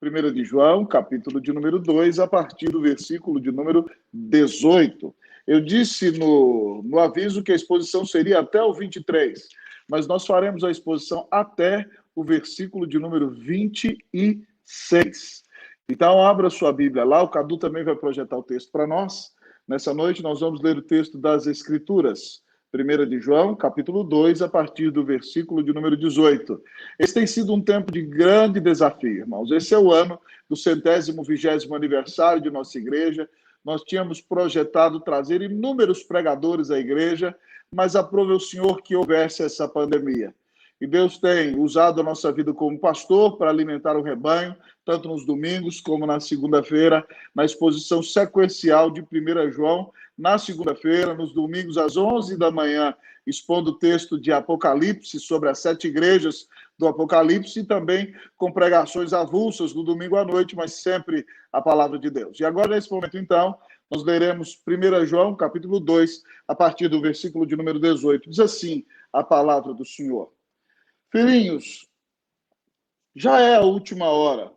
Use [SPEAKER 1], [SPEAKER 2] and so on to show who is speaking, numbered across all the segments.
[SPEAKER 1] 1 de João, capítulo de número 2, a partir do versículo de número 18. Eu disse no aviso que a exposição seria até o 23, mas nós faremos a exposição até o versículo de número 26. Então, abra sua Bíblia lá, o Cadu também vai projetar o texto para nós. Nessa noite, nós vamos ler o texto das Escrituras. 1 de João, capítulo 2, a partir do versículo de número 18. Esse tem sido um tempo de grande desafio, irmãos. Esse é o ano do 120º aniversário de nossa igreja. Nós tínhamos projetado trazer inúmeros pregadores à igreja, mas aprove o Senhor que houvesse essa pandemia. E Deus tem usado a nossa vida como pastor para alimentar o rebanho, tanto nos domingos como na segunda-feira, na exposição sequencial de 1 João, na segunda-feira, nos domingos às 11 da manhã, expondo o texto de Apocalipse sobre as 7 igrejas do Apocalipse e também com pregações avulsas no domingo à noite, mas sempre a palavra de Deus. E agora, nesse momento, então, nós leremos 1 João, capítulo 2, a partir do versículo de número 18. Diz assim a palavra do Senhor. Filhinhos, já é a última hora.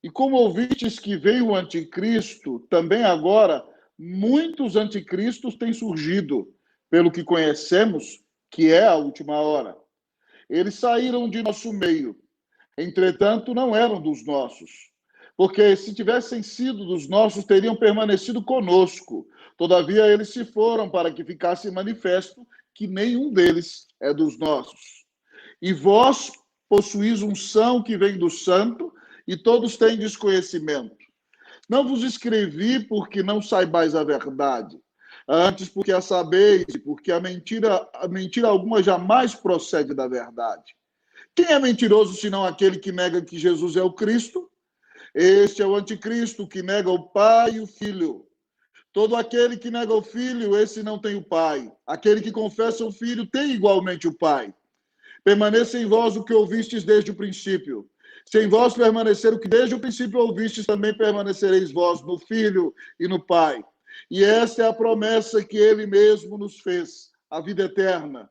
[SPEAKER 1] E como ouvistes que veio o anticristo, também agora muitos anticristos têm surgido, pelo que conhecemos que é a última hora. Eles saíram de nosso meio, entretanto não eram dos nossos. Porque se tivessem sido dos nossos, teriam permanecido conosco. Todavia eles se foram para que ficasse manifesto que nenhum deles é dos nossos. E vós possuís unção que vem do santo, e todos têm desconhecimento. Não vos escrevi porque não saibais a verdade, antes porque a sabeis, porque a mentira alguma jamais procede da verdade. Quem é mentiroso senão aquele que nega que Jesus é o Cristo? Este é o anticristo, que nega o Pai e o Filho. Todo aquele que nega o Filho, esse não tem o Pai. Aquele que confessa o Filho tem igualmente o Pai. Permaneça em vós o que ouvistes desde o princípio. Se em vós permanecer o que desde o princípio ouvistes, também permanecereis vós no Filho e no Pai. E esta é a promessa que ele mesmo nos fez, a vida eterna.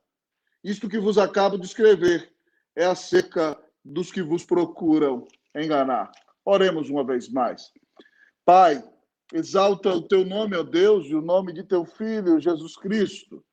[SPEAKER 1] Isto que vos acabo de escrever é acerca dos que vos procuram enganar. Oremos uma vez mais. Pai, exalta o teu nome, ó Deus, e o nome de teu Filho, Jesus Cristo.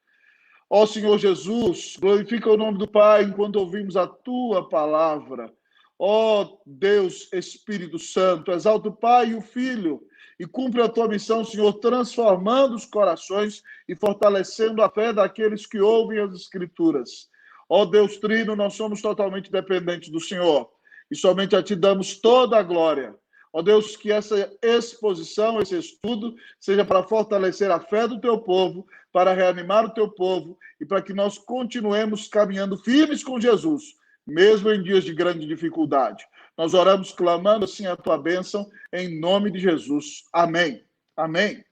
[SPEAKER 1] Ó Senhor Jesus, glorifica o nome do Pai enquanto ouvimos a tua palavra. Ó Deus, Espírito Santo, exalta o Pai e o Filho e cumpre a tua missão, Senhor, transformando os corações e fortalecendo a fé daqueles que ouvem as Escrituras. Ó Deus Trino, nós somos totalmente dependentes do Senhor e somente a ti damos toda a glória. Ó Deus, que essa exposição, esse estudo, seja para fortalecer a fé do teu povo, para reanimar o teu povo e para que nós continuemos caminhando firmes com Jesus, mesmo em dias de grande dificuldade. Nós oramos clamando assim a tua bênção, em nome de Jesus. Amém. Amém.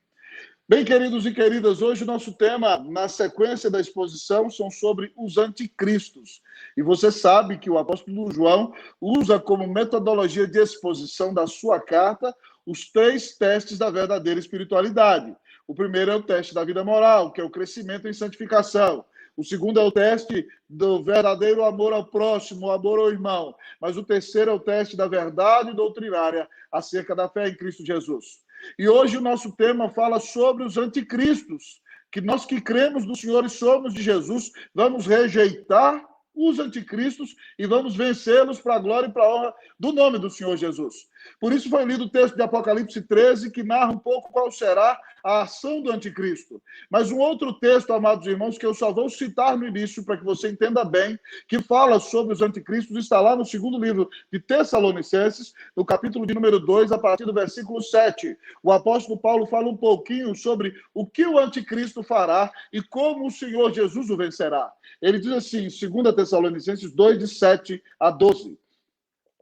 [SPEAKER 1] Bem, queridos e queridas, hoje o nosso tema, na sequência da exposição, são sobre os anticristos. E você sabe que o apóstolo João usa como metodologia de exposição da sua carta os 3 testes da verdadeira espiritualidade. O primeiro é o teste da vida moral, que é o crescimento em santificação. O segundo é o teste do verdadeiro amor ao próximo, o amor ao irmão. Mas o terceiro é o teste da verdade doutrinária acerca da fé em Cristo Jesus. E hoje o nosso tema fala sobre os anticristos, que nós que cremos no Senhor e somos de Jesus, vamos rejeitar os anticristos e vamos vencê-los para a glória e para a honra do nome do Senhor Jesus. Por isso foi lido o texto de Apocalipse 13, que narra um pouco qual será a ação do anticristo. Mas um outro texto, amados irmãos, que eu só vou citar no início para que você entenda bem, que fala sobre os anticristos, está lá no segundo livro de Tessalonicenses, no capítulo de número 2, a partir do versículo 7. O apóstolo Paulo fala um pouquinho sobre o que o anticristo fará e como o Senhor Jesus o vencerá. Ele diz assim, 2 Tessalonicenses 2, de 7 a 12.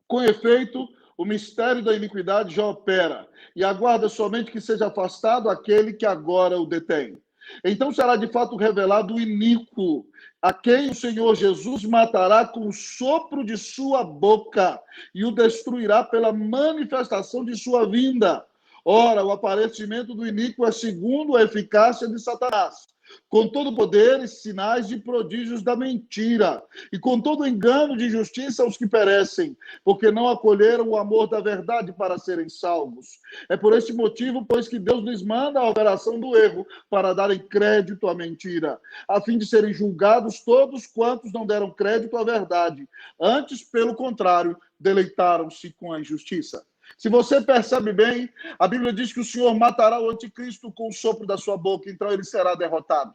[SPEAKER 1] Com efeito, o mistério da iniquidade já opera, e aguarda somente que seja afastado aquele que agora o detém. Então será de fato revelado o iníquo, a quem o Senhor Jesus matará com o sopro de sua boca, e o destruirá pela manifestação de sua vinda. Ora, o aparecimento do iníquo é segundo a eficácia de Satanás, com todo poder e sinais de prodígios da mentira, e com todo engano de justiça aos que perecem, porque não acolheram o amor da verdade para serem salvos. É por este motivo, pois, que Deus lhes manda a operação do erro, para darem crédito à mentira, a fim de serem julgados todos quantos não deram crédito à verdade. Antes, pelo contrário, deleitaram-se com a injustiça. Se você percebe bem, a Bíblia diz que o Senhor matará o anticristo com o sopro da sua boca, então ele será derrotado.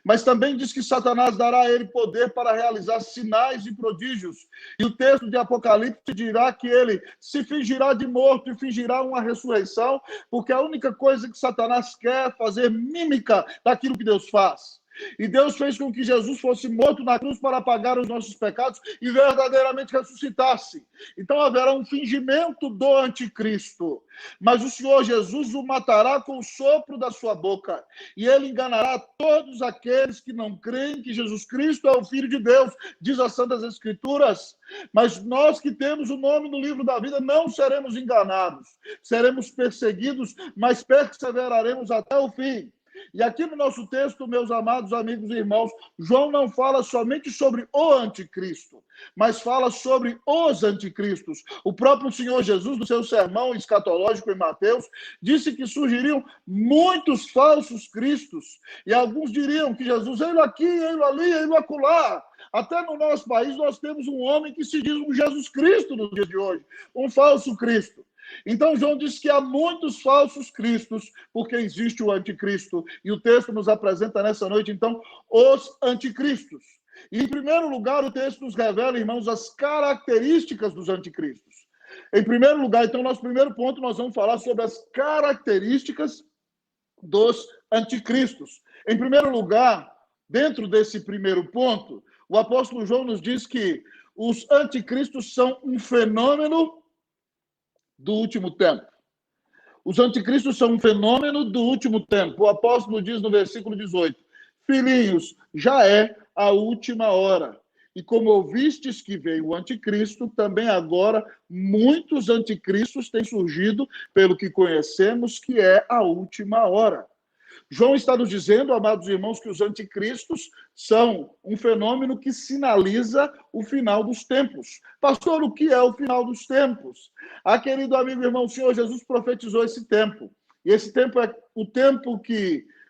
[SPEAKER 1] Mas também diz que Satanás dará a ele poder para realizar sinais e prodígios. E o texto de Apocalipse dirá que ele se fingirá de morto e fingirá uma ressurreição, porque a única coisa que Satanás quer é fazer mímica daquilo que Deus faz. E Deus fez com que Jesus fosse morto na cruz para pagar os nossos pecados e verdadeiramente ressuscitasse. Então haverá um fingimento do anticristo. Mas o Senhor Jesus o matará com o sopro da sua boca. E ele enganará todos aqueles que não creem que Jesus Cristo é o Filho de Deus, diz as Santas Escrituras. Mas nós que temos o nome no livro da vida não seremos enganados. Seremos perseguidos, mas perseveraremos até o fim. E aqui no nosso texto, meus amados amigos e irmãos, João não fala somente sobre o anticristo, mas fala sobre os anticristos. O próprio Senhor Jesus, no seu sermão escatológico em Mateus, disse que surgiriam muitos falsos cristos. E alguns diriam que Jesus, ele aqui, ele ali, ele acolá. Até no nosso país nós temos um homem que se diz um Jesus Cristo nos dias de hoje, um falso Cristo. Então, João diz que há muitos falsos cristos, porque existe o anticristo. E o texto nos apresenta nessa noite, então, os anticristos. E, em primeiro lugar, o texto nos revela, irmãos, as características dos anticristos. Em primeiro lugar, então, nosso primeiro ponto, nós vamos falar sobre as características dos anticristos. Em primeiro lugar, dentro desse primeiro ponto, o apóstolo João nos diz que os anticristos são um fenômeno do último tempo. Os anticristos são um fenômeno do último tempo. O apóstolo diz no versículo 18: filhinhos, já é a última hora. E como ouvistes que veio o anticristo, também agora muitos anticristos têm surgido, pelo que conhecemos que é a última hora. João está nos dizendo, amados irmãos, que os anticristos são um fenômeno que sinaliza o final dos tempos. Pastor, o que é o final dos tempos? Querido amigo irmão, o Senhor Jesus profetizou esse tempo. E esse tempo é o tempo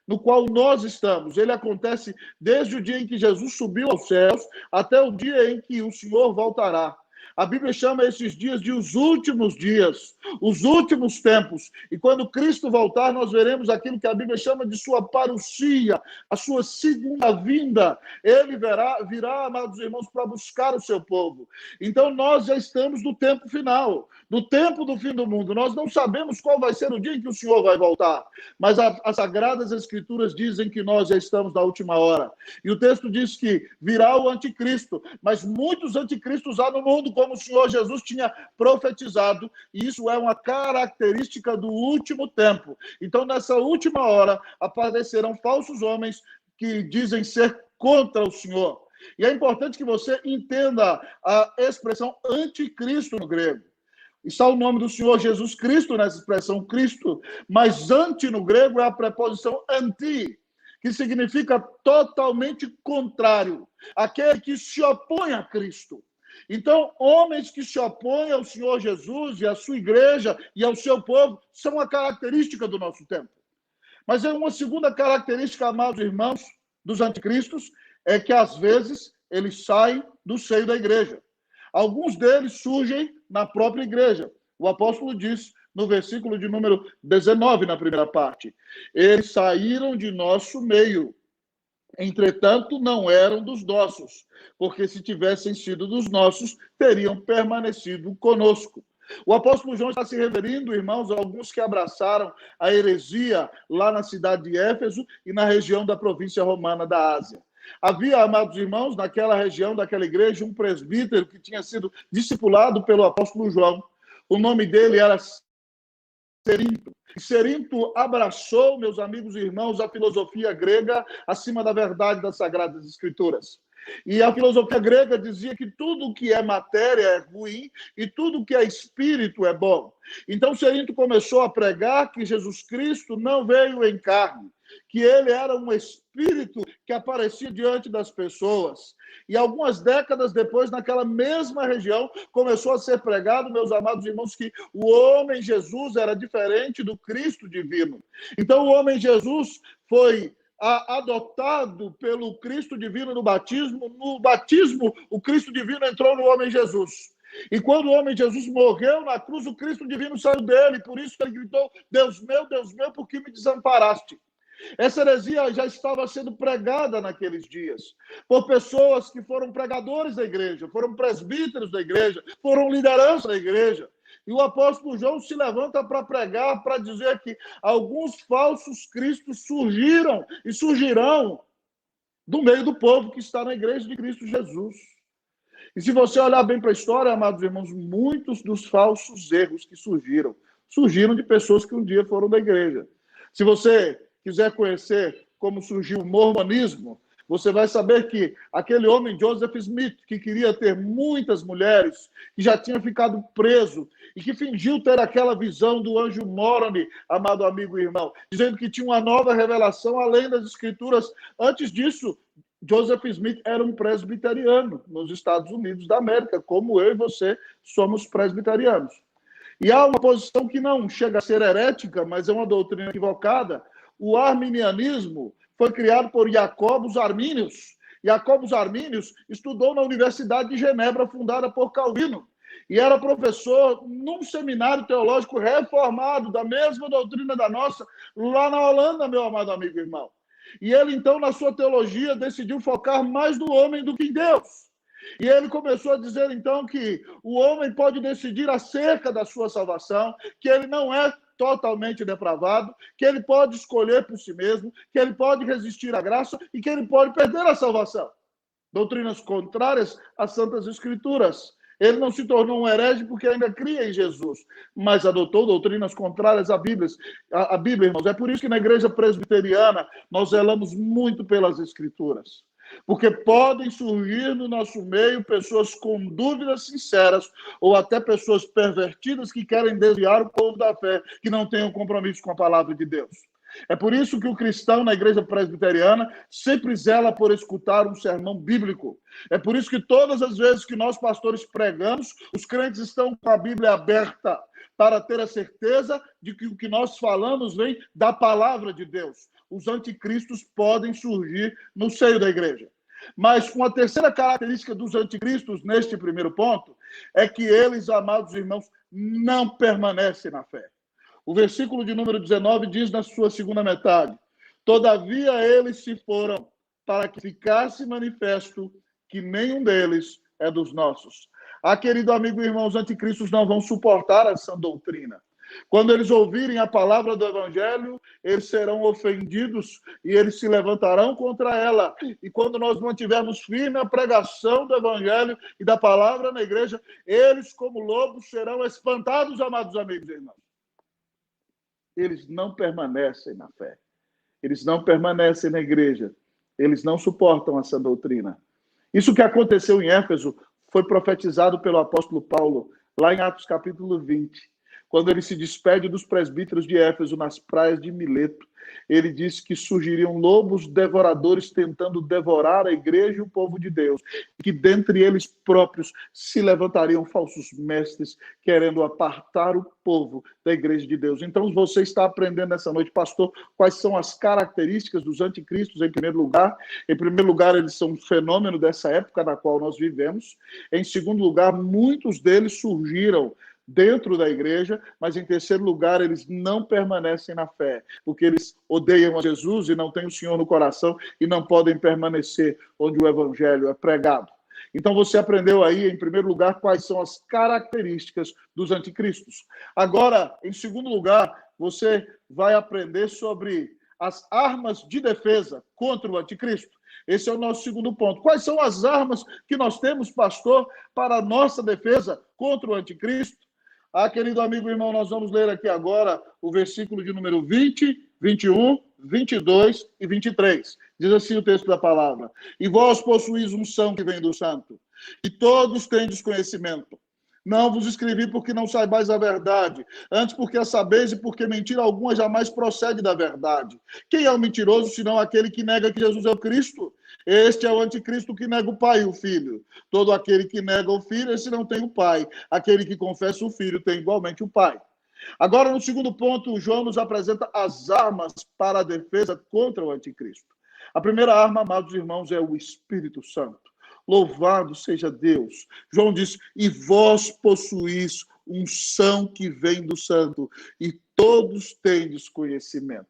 [SPEAKER 1] no qual nós estamos. Ele acontece desde o dia em que Jesus subiu aos céus até o dia em que o Senhor voltará. A Bíblia chama esses dias de os últimos dias, os últimos tempos. E quando Cristo voltar, nós veremos aquilo que a Bíblia chama de sua parousia, a sua segunda vinda. Ele virá, amados irmãos, para buscar o seu povo. Então nós já estamos no tempo final, no tempo do fim do mundo. Nós não sabemos qual vai ser o dia em que o Senhor vai voltar, mas as Sagradas Escrituras dizem que nós já estamos na última hora. E o texto diz que virá o anticristo, mas muitos anticristos há no mundo, como o Senhor Jesus tinha profetizado, e isso é uma característica do último tempo. Então, nessa última hora, aparecerão falsos homens que dizem ser contra o Senhor. E é importante que você entenda a expressão anticristo no grego. Está o nome do Senhor Jesus Cristo nessa expressão Cristo, mas anti no grego é a preposição anti, que significa totalmente contrário, aquele que se opõe a Cristo. Então, homens que se opõem ao Senhor Jesus e à sua igreja e ao seu povo são uma característica do nosso tempo. Mas é uma segunda característica, amados irmãos, dos anticristos, é que às vezes eles saem do seio da igreja. Alguns deles surgem na própria igreja. O apóstolo diz no versículo de número 19, na primeira parte: eles saíram de nosso meio. Entretanto, não eram dos nossos, porque se tivessem sido dos nossos, teriam permanecido conosco. O apóstolo João está se referindo, irmãos, a alguns que abraçaram a heresia lá na cidade de Éfeso e na região da província romana da Ásia. Havia, amados irmãos, naquela região, daquela igreja, um presbítero que tinha sido discipulado pelo apóstolo João. O nome dele era Cerinto. Cerinto abraçou, meus amigos e irmãos, a filosofia grega acima da verdade das Sagradas Escrituras. E a filosofia grega dizia que tudo que é matéria é ruim e tudo que é espírito é bom. Então, Cerinto começou a pregar que Jesus Cristo não veio em carne, que ele era um espírito que aparecia diante das pessoas. E algumas décadas depois, naquela mesma região, começou a ser pregado, meus amados irmãos, que o homem Jesus era diferente do Cristo divino. Então, o homem Jesus foi adotado pelo Cristo divino no batismo. No batismo, o Cristo divino entrou no homem Jesus. E quando o homem Jesus morreu na cruz, o Cristo divino saiu dele. Por isso ele gritou: Deus meu, por que me desamparaste? Essa heresia já estava sendo pregada naqueles dias por pessoas que foram pregadores da igreja, foram presbíteros da igreja, foram liderança da igreja. E o apóstolo João se levanta para pregar, para dizer que alguns falsos cristos surgiram e surgirão do meio do povo que está na igreja de Cristo Jesus. E se você olhar bem para a história, amados irmãos, muitos dos falsos erros que surgiram de pessoas que um dia foram da igreja. Se você quiser conhecer como surgiu o mormonismo, você vai saber que aquele homem, Joseph Smith, que queria ter muitas mulheres, que já tinha ficado preso e que fingiu ter aquela visão do anjo Moroni, amado amigo e irmão, dizendo que tinha uma nova revelação além das escrituras. Antes disso, Joseph Smith era um presbiteriano nos Estados Unidos da América, como eu e você somos presbiterianos. E há uma posição que não chega a ser herética, mas é uma doutrina equivocada. O arminianismo foi criado por Jacobus Arminius. Jacobus Arminius estudou na Universidade de Genebra, fundada por Calvino, e era professor num seminário teológico reformado, da mesma doutrina da nossa, lá na Holanda, meu amado amigo e irmão. E ele, então, na sua teologia, decidiu focar mais no homem do que em Deus. E ele começou a dizer, então, que o homem pode decidir acerca da sua salvação, que ele não é totalmente depravado, que ele pode escolher por si mesmo, que ele pode resistir à graça e que ele pode perder a salvação. Doutrinas contrárias às Santas Escrituras. Ele não se tornou um herege porque ainda cria em Jesus, mas adotou doutrinas contrárias à Bíblia, irmãos. É por isso que na igreja presbiteriana nós zelamos muito pelas Escrituras. Porque podem surgir no nosso meio pessoas com dúvidas sinceras ou até pessoas pervertidas que querem desviar o povo da fé, que não têm um compromisso com a palavra de Deus. É por isso que o cristão na igreja presbiteriana sempre zela por escutar um sermão bíblico. É por isso que todas as vezes que nós pastores pregamos, os crentes estão com a Bíblia aberta para ter a certeza de que o que nós falamos vem da palavra de Deus. Os anticristos podem surgir no seio da igreja. Mas uma terceira característica dos anticristos, neste primeiro ponto, é que eles, amados irmãos, não permanecem na fé. O versículo de número 19 diz na sua segunda metade: todavia eles se foram, para que ficasse manifesto que nenhum deles é dos nossos. Querido amigo e irmão, os anticristos não vão suportar essa doutrina. Quando eles ouvirem a palavra do evangelho, eles serão ofendidos e eles se levantarão contra ela. E quando nós mantivermos firme a pregação do evangelho e da palavra na igreja, eles, como lobos, serão espantados, amados amigos e irmãos. Eles não permanecem na fé. Eles não permanecem na igreja. Eles não suportam essa doutrina. Isso que aconteceu em Éfeso foi profetizado pelo apóstolo Paulo, lá em Atos capítulo 20. Quando ele se despede dos presbíteros de Éfeso nas praias de Mileto, ele disse que surgiriam lobos devoradores tentando devorar a igreja e o povo de Deus, que dentre eles próprios se levantariam falsos mestres querendo apartar o povo da igreja de Deus. Então você está aprendendo nessa noite, pastor, quais são as características dos anticristos em primeiro lugar. Em primeiro lugar, eles são um fenômeno dessa época na qual nós vivemos. Em segundo lugar, muitos deles surgiram dentro da igreja, mas em terceiro lugar, eles não permanecem na fé, porque eles odeiam a Jesus e não têm o Senhor no coração e não podem permanecer onde o evangelho é pregado. Então você aprendeu aí, em primeiro lugar, quais são as características dos anticristos. Agora, em segundo lugar, você vai aprender sobre as armas de defesa contra o anticristo. Esse é o nosso segundo ponto. Quais são as armas que nós temos, pastor, para a nossa defesa contra o anticristo? Querido amigo e irmão, nós vamos ler aqui agora o versículo de número 20, 21, 22 e 23. Diz assim o texto da palavra: E vós possuís unção que vem do santo, e todos tendes conhecimento. Não vos escrevi porque não saibais a verdade, antes porque a sabeis e porque mentira alguma jamais procede da verdade. Quem é o mentiroso, senão aquele que nega que Jesus é o Cristo? Este é o anticristo que nega o Pai e o Filho. Todo aquele que nega o Filho, esse não tem o Pai. Aquele que confessa o Filho tem igualmente o Pai. Agora, no segundo ponto, João nos apresenta as armas para a defesa contra o anticristo. A primeira arma, amados irmãos, é o Espírito Santo. Louvado seja Deus. João diz: e vós possuís unção que vem do santo, e todos tendes conhecimento.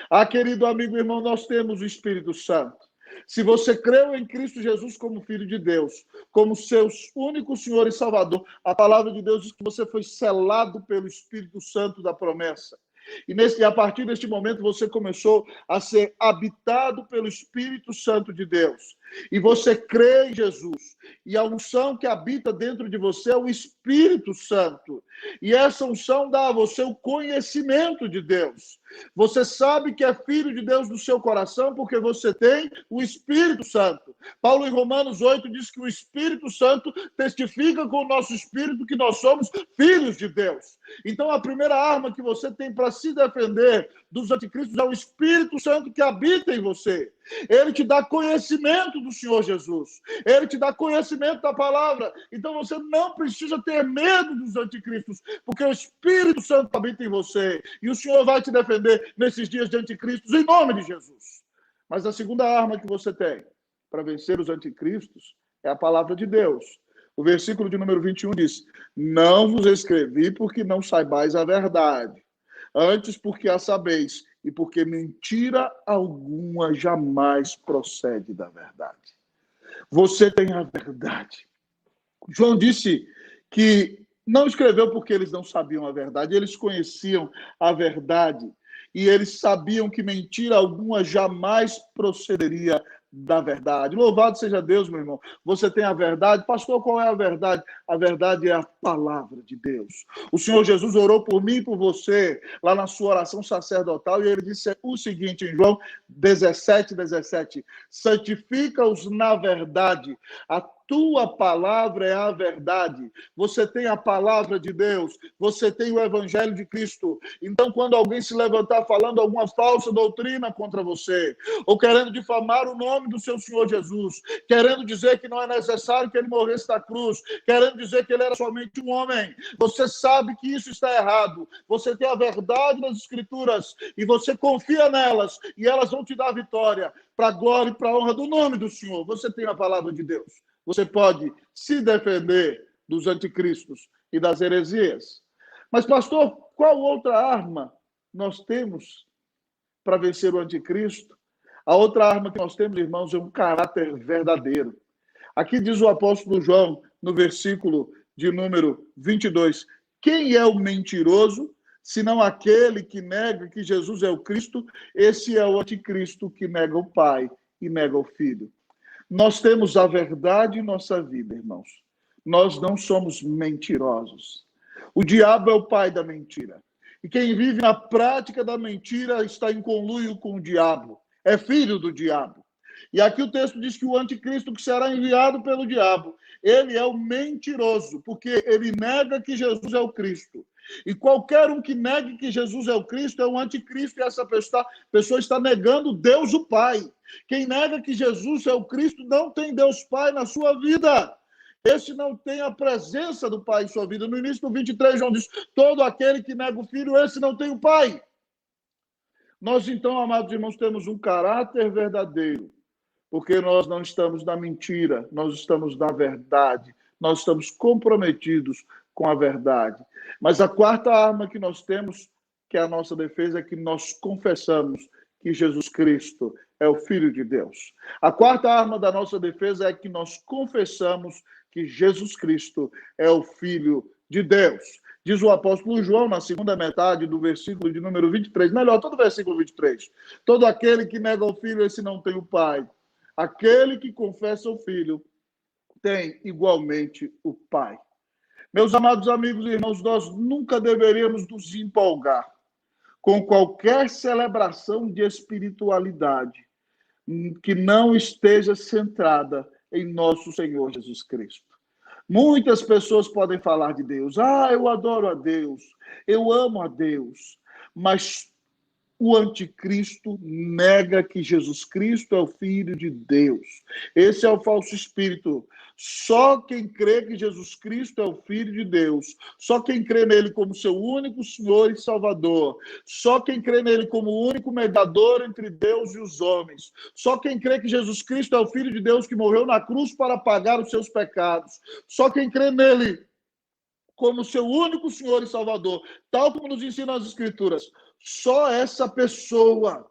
[SPEAKER 1] Ah, querido amigo e irmão, nós temos o Espírito Santo. Se você creu em Cristo Jesus como Filho de Deus, como seu único Senhor e Salvador, a palavra de Deus diz que você foi selado pelo Espírito Santo da promessa. E a partir deste momento você começou a ser habitado pelo Espírito Santo de Deus. E você crê em Jesus. E a unção que habita dentro de você é o Espírito Santo. E essa unção dá a você o conhecimento de Deus. Você sabe que é filho de Deus do seu coração porque você tem o Espírito Santo. Paulo, em Romanos 8, diz que o Espírito Santo testifica com o nosso espírito que nós somos filhos de Deus. Então, a primeira arma que você tem para se defender dos anticristos é o Espírito Santo que habita em você. Ele te dá conhecimento do Senhor Jesus. Ele te dá conhecimento da palavra. Então você não precisa ter medo dos anticristos, porque o Espírito Santo habita em você. E o Senhor vai te defender nesses dias de anticristos, em nome de Jesus. Mas a segunda arma que você tem para vencer os anticristos é a palavra de Deus. O versículo de número 21 diz: Não vos escrevi porque não saibais a verdade, antes porque a sabeis, e porque mentira alguma jamais procede da verdade. Você tem a verdade. João disse que não escreveu porque eles não sabiam a verdade, eles conheciam a verdade. E eles sabiam que mentira alguma jamais procederia da verdade. Louvado seja Deus, meu irmão. Você tem a verdade. Pastor, qual é a verdade? A verdade é a palavra de Deus. O Senhor Jesus orou por mim e por você, lá na sua oração sacerdotal, e ele disse o seguinte em João 17:17: santifica-os na verdade. A tua palavra é a verdade. Você tem a palavra de Deus, você tem o evangelho de Cristo. Então, quando alguém se levantar falando alguma falsa doutrina contra você, ou querendo difamar o nome do seu Senhor Jesus, querendo dizer que não é necessário que ele morresse na cruz, querendo dizer que ele era somente um homem, você sabe que isso está errado. Você tem a verdade das Escrituras e você confia nelas, e elas vão te dar vitória para a glória e para a honra do nome do Senhor. Você tem a palavra de Deus. Você pode se defender dos anticristos e das heresias. Mas, pastor, qual outra arma nós temos para vencer o anticristo? A outra arma que nós temos, irmãos, é um caráter verdadeiro. Aqui diz o apóstolo João, no versículo de número 22, quem é o mentiroso, senão aquele que nega que Jesus é o Cristo? Esse é o anticristo que nega o Pai e nega o Filho. Nós temos a verdade em nossa vida, irmãos. Nós não somos mentirosos. O diabo é o pai da mentira. E quem vive na prática da mentira está em conluio com o diabo. É filho do diabo. E aqui o texto diz que o anticristo que será enviado pelo diabo, ele é o mentiroso, porque ele nega que Jesus é o Cristo. E qualquer um que negue que Jesus é o Cristo é um anticristo, e essa pessoa está negando Deus o Pai. Quem nega que Jesus é o Cristo não tem Deus Pai na sua vida. Esse não tem a presença do Pai em sua vida. No início do 23, João diz: todo aquele que nega o Filho, esse não tem o Pai. Nós, então, amados irmãos, temos um caráter verdadeiro, porque nós não estamos na mentira, nós estamos na verdade, nós estamos comprometidos com a verdade. Mas a quarta arma que nós temos, que é a nossa defesa, é que nós confessamos que Jesus Cristo é o Filho de Deus. A quarta arma da nossa defesa é que nós confessamos que Jesus Cristo é o Filho de Deus. Diz o apóstolo João, na segunda metade do versículo de número 23, melhor, todo o versículo 23, todo aquele que nega o Filho, esse não tem o Pai. Aquele que confessa o Filho tem igualmente o Pai. Meus amados amigos e irmãos, nós nunca deveríamos nos empolgar com qualquer celebração de espiritualidade que não esteja centrada em nosso Senhor Jesus Cristo. Muitas pessoas podem falar de Deus. Ah, eu adoro a Deus, eu amo a Deus, mas o anticristo nega que Jesus Cristo é o Filho de Deus. Esse é o falso espírito. Só quem crê que Jesus Cristo é o Filho de Deus, só quem crê nele como seu único Senhor e Salvador, só quem crê nele como o único mediador entre Deus e os homens, só quem crê que Jesus Cristo é o Filho de Deus que morreu na cruz para pagar os seus pecados, só quem crê nele como seu único Senhor e Salvador, tal como nos ensinam as Escrituras, só essa pessoa,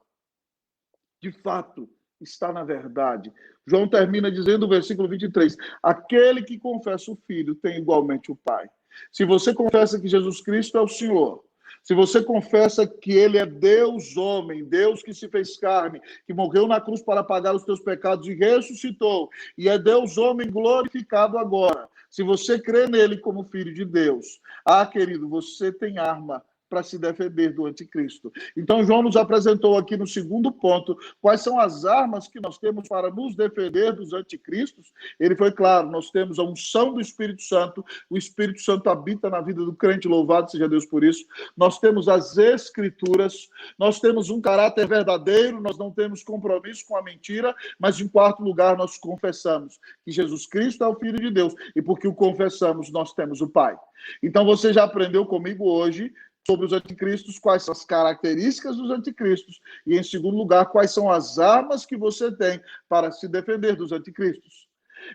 [SPEAKER 1] de fato, está na verdade. João termina dizendo no versículo 23, aquele que confessa o Filho tem igualmente o Pai. Se você confessa que Jesus Cristo é o Senhor, se você confessa que ele é Deus homem, Deus que se fez carne, que morreu na cruz para pagar os teus pecados e ressuscitou, e é Deus homem glorificado agora, se você crê nele como filho de Deus, querido, você tem arma para se defender do anticristo. Então, João nos apresentou aqui no segundo ponto quais são as armas que nós temos para nos defender dos anticristos. Ele foi claro, nós temos a unção do Espírito Santo, o Espírito Santo habita na vida do crente, louvado seja Deus por isso. Nós temos as Escrituras, nós temos um caráter verdadeiro, nós não temos compromisso com a mentira, mas em quarto lugar nós confessamos que Jesus Cristo é o Filho de Deus, e porque o confessamos, nós temos o Pai. Então, você já aprendeu comigo hoje sobre os anticristos, quais são as características dos anticristos, e, em segundo lugar, quais são as armas que você tem para se defender dos anticristos.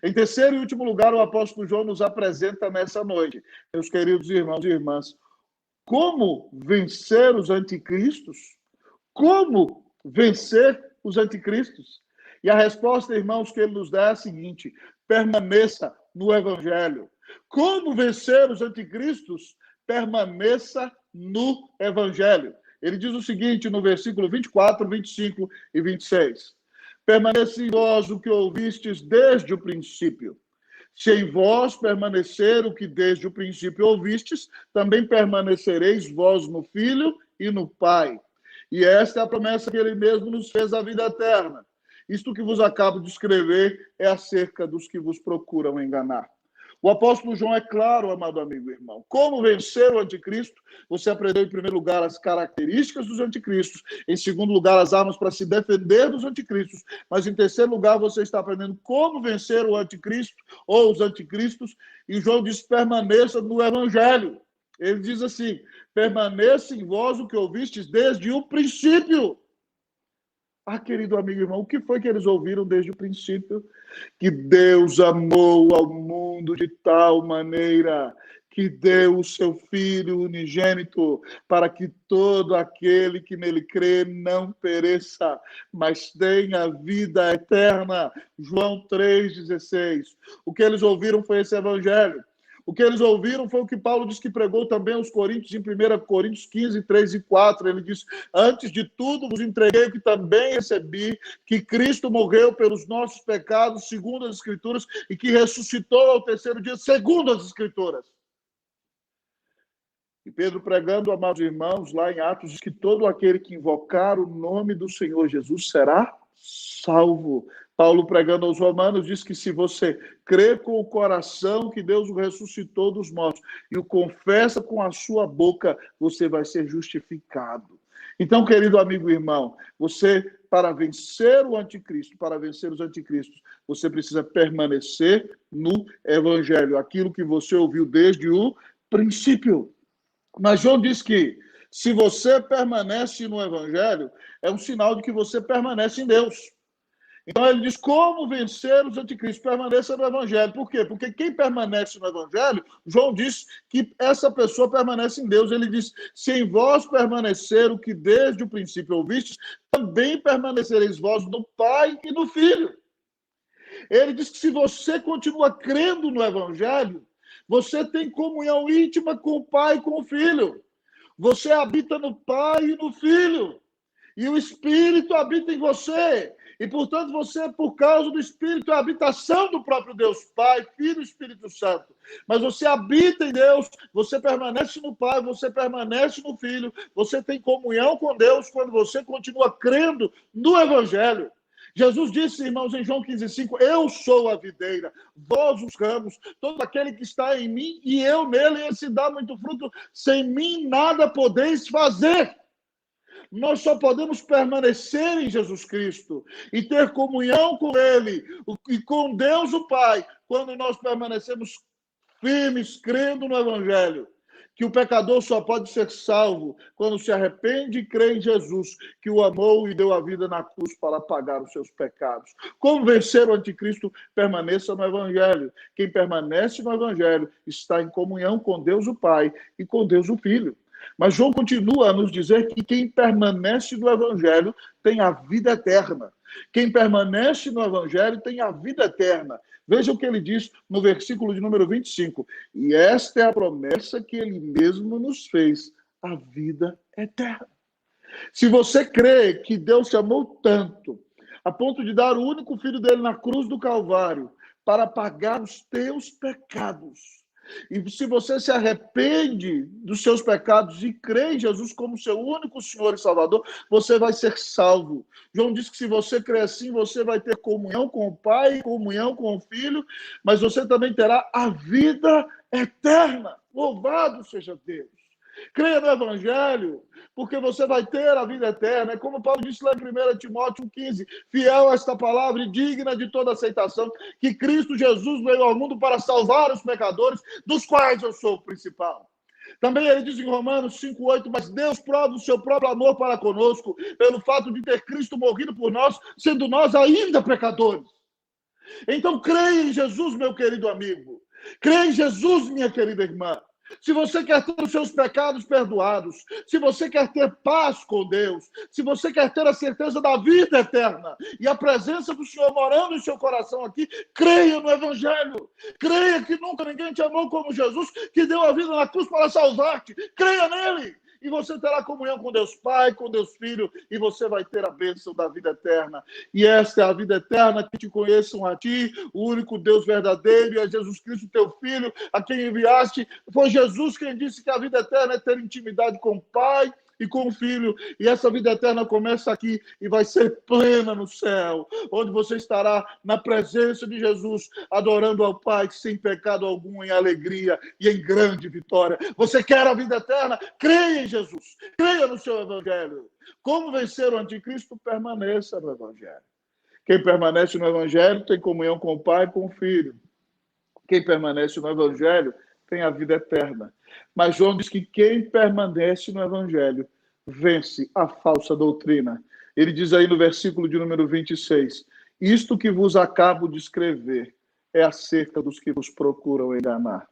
[SPEAKER 1] Em terceiro e último lugar, o apóstolo João nos apresenta nessa noite, meus queridos irmãos e irmãs, como vencer os anticristos? Como vencer os anticristos? E a resposta, irmãos, que ele nos dá é a seguinte: permaneça no Evangelho. Como vencer os anticristos? Permaneça no Evangelho. Ele diz o seguinte no versículo 24, 25 e 26. Permanece em vós o que ouvistes desde o princípio. Se em vós permanecer o que desde o princípio ouvistes, também permanecereis vós no Filho e no Pai. E esta é a promessa que ele mesmo nos fez, a vida eterna. Isto que vos acabo de escrever é acerca dos que vos procuram enganar. O apóstolo João é claro, amado amigo e irmão. Como vencer o anticristo? Você aprendeu, em primeiro lugar, as características dos anticristos. Em segundo lugar, as armas para se defender dos anticristos. Mas, em terceiro lugar, você está aprendendo como vencer o anticristo ou os anticristos. E João diz, permaneça no Evangelho. Ele diz assim, permaneça em vós o que ouvistes desde o princípio. Querido amigo e irmão, o que foi que eles ouviram desde o princípio? Que Deus amou ao mundo de tal maneira que deu o seu Filho unigênito para que todo aquele que nele crê não pereça, mas tenha vida eterna. João 3,16. O que eles ouviram foi esse evangelho. O que eles ouviram foi o que Paulo diz que pregou também aos Coríntios, em 1 Coríntios 15, 3 e 4. Ele diz, antes de tudo vos entreguei o que também recebi, que Cristo morreu pelos nossos pecados, segundo as Escrituras, e que ressuscitou ao terceiro dia, segundo as Escrituras. E Pedro pregando, amados irmãos, lá em Atos, diz que todo aquele que invocar o nome do Senhor Jesus será salvo. Paulo, pregando aos romanos, diz que se você crê com o coração que Deus o ressuscitou dos mortos e o confessa com a sua boca, você vai ser justificado. Então, querido amigo e irmão, você, para vencer o anticristo, para vencer os anticristos, você precisa permanecer no Evangelho, aquilo que você ouviu desde o princípio. Mas João diz que se você permanece no Evangelho, é um sinal de que você permanece em Deus. Então ele diz como vencer os anticristos, permaneça no Evangelho. Por quê? Porque quem permanece no Evangelho, João diz que essa pessoa permanece em Deus. Ele diz, se em vós permanecer o que desde o princípio ouvistes, também permanecereis vós no Pai e no Filho. Ele diz que se você continua crendo no Evangelho, você tem comunhão íntima com o Pai e com o Filho. Você habita no Pai e no Filho. E o Espírito habita em você. E, portanto, você, por causa do Espírito, é a habitação do próprio Deus Pai, Filho e Espírito Santo. Mas você habita em Deus, você permanece no Pai, você permanece no Filho, você tem comunhão com Deus quando você continua crendo no Evangelho. Jesus disse, irmãos, em João 15,5, eu sou a videira, vós os ramos, todo aquele que está em mim e eu nele, esse dá muito fruto, sem mim nada podeis fazer. Nós só podemos permanecer em Jesus Cristo e ter comunhão com Ele e com Deus o Pai quando nós permanecemos firmes, crendo no Evangelho. Que o pecador só pode ser salvo quando se arrepende e crê em Jesus, que o amou e deu a vida na cruz para pagar os seus pecados. Como vencer o anticristo? Permaneça no Evangelho. Quem permanece no Evangelho está em comunhão com Deus o Pai e com Deus o Filho. Mas João continua a nos dizer que quem permanece no Evangelho tem a vida eterna. Quem permanece no Evangelho tem a vida eterna. Veja o que ele diz no versículo de número 25. E esta é a promessa que ele mesmo nos fez, a vida eterna. Se você crê que Deus te amou tanto, a ponto de dar o único filho dele na cruz do Calvário, para pagar os teus pecados, e se você se arrepende dos seus pecados e crê em Jesus como seu único Senhor e Salvador, você vai ser salvo. João diz que se você crer assim, você vai ter comunhão com o Pai, comunhão com o Filho, mas você também terá a vida eterna. Louvado seja Deus. Creia no Evangelho, porque você vai ter a vida eterna. É como Paulo disse lá em 1 Timóteo 15, fiel a esta palavra e digna de toda aceitação, que Cristo Jesus veio ao mundo para salvar os pecadores, dos quais eu sou o principal. Também ele diz em Romanos 5,8, mas Deus prova o seu próprio amor para conosco, pelo fato de ter Cristo morrido por nós, sendo nós ainda pecadores. Então creia em Jesus, meu querido amigo. Creia em Jesus, minha querida irmã. Se você quer ter os seus pecados perdoados, se você quer ter paz com Deus, se você quer ter a certeza da vida eterna e a presença do Senhor morando em seu coração aqui, creia no Evangelho. Creia que nunca ninguém te amou como Jesus, que deu a vida na cruz para salvar-te. Creia nele. E você terá comunhão com Deus Pai, com Deus Filho, e você vai ter a bênção da vida eterna. E esta é a vida eterna, que te conheçam a ti, o único Deus verdadeiro, e a Jesus Cristo, teu Filho, a quem enviaste. Foi Jesus quem disse que a vida eterna é ter intimidade com o Pai e com o Filho, e essa vida eterna começa aqui e vai ser plena no céu, onde você estará na presença de Jesus, adorando ao Pai sem pecado algum, em alegria e em grande vitória. Você quer a vida eterna? Creia em Jesus, creia no seu Evangelho. Como vencer o anticristo? Permaneça no Evangelho. Quem permanece no Evangelho tem comunhão com o Pai e com o Filho. Quem permanece no Evangelho tem a vida eterna. Mas João diz que quem permanece no Evangelho vence a falsa doutrina. Ele diz aí no versículo de número 26, isto que vos acabo de escrever é acerca dos que vos procuram enganar.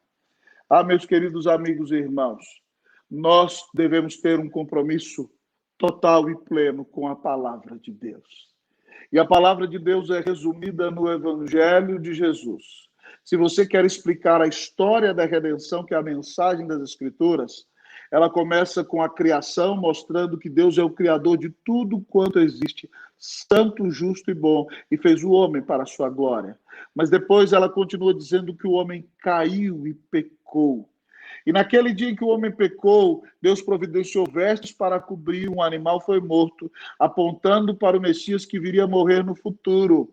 [SPEAKER 1] Ah, meus queridos amigos e irmãos, nós devemos ter um compromisso total e pleno com a palavra de Deus. E a palavra de Deus é resumida no Evangelho de Jesus. Se você quer explicar a história da redenção, que é a mensagem das Escrituras, ela começa com a criação, mostrando que Deus é o criador de tudo quanto existe, santo, justo e bom, e fez o homem para a sua glória. Mas depois ela continua dizendo que o homem caiu e pecou. E naquele dia em que o homem pecou, Deus providenciou vestes para cobrir, um animal foi morto, apontando para o Messias que viria morrer no futuro.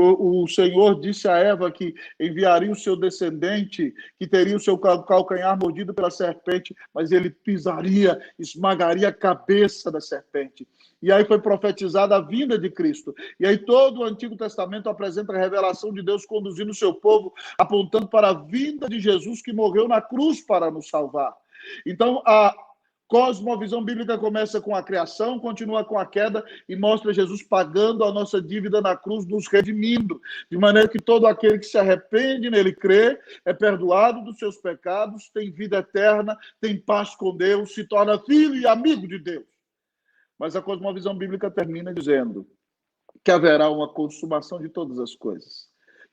[SPEAKER 1] O Senhor disse a Eva que enviaria o seu descendente, que teria o seu calcanhar mordido pela serpente, mas ele pisaria, esmagaria a cabeça da serpente. E aí foi profetizada a vinda de Cristo. E aí todo o Antigo Testamento apresenta a revelação de Deus conduzindo o seu povo, apontando para a vinda de Jesus, que morreu na cruz para nos salvar. Então, a cosmovisão bíblica começa com a criação, continua com a queda e mostra Jesus pagando a nossa dívida na cruz, nos redimindo, de maneira que todo aquele que se arrepende nele, crê, é perdoado dos seus pecados, tem vida eterna, tem paz com Deus, se torna filho e amigo de Deus. Mas a cosmovisão bíblica termina dizendo que haverá uma consumação de todas as coisas,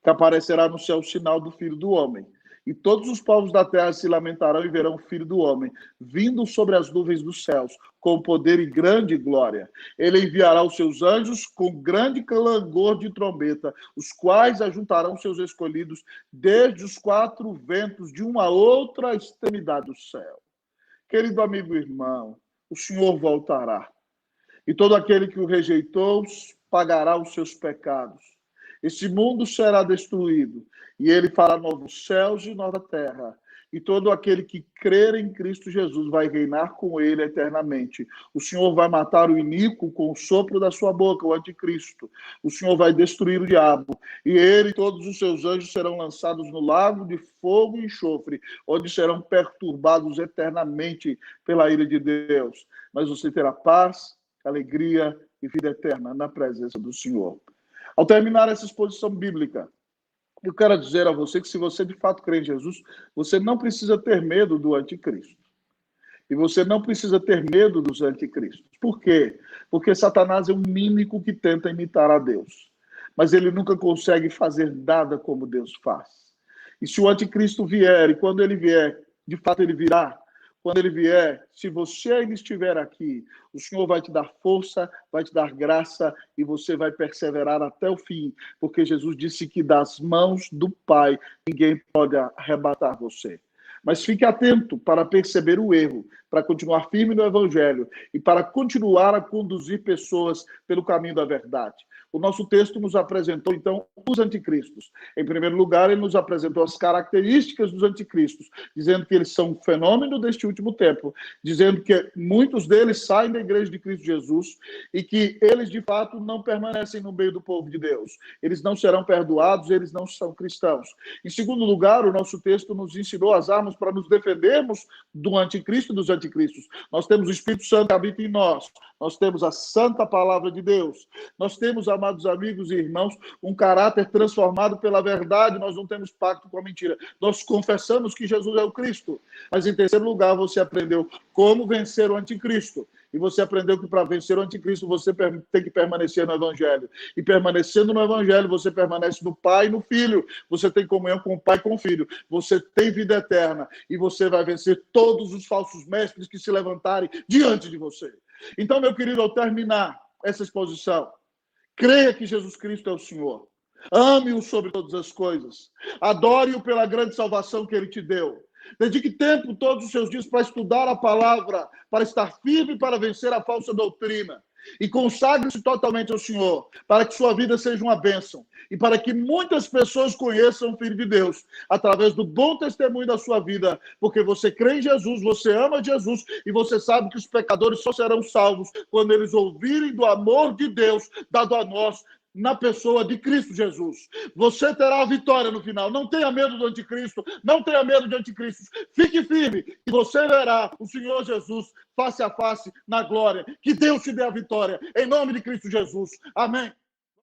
[SPEAKER 1] que aparecerá no céu o sinal do Filho do Homem, E todos os povos da terra se lamentarão e verão o Filho do Homem, vindo sobre as nuvens dos céus, com poder e grande glória. Ele enviará os seus anjos com grande clangor de trombeta, os quais ajuntarão seus escolhidos desde os quatro ventos de uma outra extremidade do céu. Querido amigo e irmão, o Senhor voltará. E todo aquele que o rejeitou pagará os seus pecados. Esse mundo será destruído, e ele fará novos céus e nova terra. E todo aquele que crer em Cristo Jesus vai reinar com ele eternamente. O Senhor vai matar o iníquo com o sopro da sua boca, o anticristo. O Senhor vai destruir o diabo. E ele e todos os seus anjos serão lançados no lago de fogo e enxofre, onde serão perturbados eternamente pela ira de Deus. Mas você terá paz, alegria e vida eterna na presença do Senhor. Ao terminar essa exposição bíblica, eu quero dizer a você que se você de fato crê em Jesus, você não precisa ter medo do anticristo. E você não precisa ter medo dos anticristos. Por quê? Porque Satanás é um mímico que tenta imitar a Deus. Mas ele nunca consegue fazer nada como Deus faz. E se o anticristo vier, e quando ele vier, de fato ele virá, quando ele vier, se você ainda estiver aqui, o Senhor vai te dar força, vai te dar graça e você vai perseverar até o fim, porque Jesus disse que das mãos do Pai ninguém pode arrebatar você. Mas fique atento para perceber o erro, para continuar firme no Evangelho e para continuar a conduzir pessoas pelo caminho da verdade. O nosso texto nos apresentou, então, os anticristos. Em primeiro lugar, ele nos apresentou as características dos anticristos, dizendo que eles são um fenômeno deste último tempo, dizendo que muitos deles saem da igreja de Cristo Jesus e que eles, de fato, não permanecem no meio do povo de Deus. Eles não serão perdoados, eles não são cristãos. Em segundo lugar, o nosso texto nos ensinou as armas para nos defendermos do anticristo e dos anticristos. Nós temos o Espírito Santo que habita em nós, nós temos a santa palavra de Deus, nós temos, amados amigos e irmãos, um caráter transformado pela verdade, nós não temos pacto com a mentira, nós confessamos que Jesus é o Cristo. Mas em terceiro lugar, você aprendeu como vencer o anticristo. E você aprendeu que para vencer o anticristo você tem que permanecer no Evangelho. E permanecendo no Evangelho, você permanece no Pai e no Filho. Você tem comunhão com o Pai e com o Filho. Você tem vida eterna. E você vai vencer todos os falsos mestres que se levantarem diante de você. Então, meu querido, ao terminar essa exposição, creia que Jesus Cristo é o Senhor. Ame-o sobre todas as coisas. Adore-o pela grande salvação que Ele te deu. Dedique tempo todos os seus dias para estudar a palavra, para estar firme para vencer a falsa doutrina. E consagre-se totalmente ao Senhor, para que sua vida seja uma bênção. E para que muitas pessoas conheçam o Filho de Deus, através do bom testemunho da sua vida. Porque você crê em Jesus, você ama Jesus, e você sabe que os pecadores só serão salvos quando eles ouvirem do amor de Deus dado a nós, na pessoa de Cristo Jesus. Você terá a vitória no final. Não tenha medo do anticristo, não tenha medo de anticristos. Fique firme e você verá o Senhor Jesus face a face na glória. Que Deus te dê a vitória. Em nome de Cristo Jesus. Amém.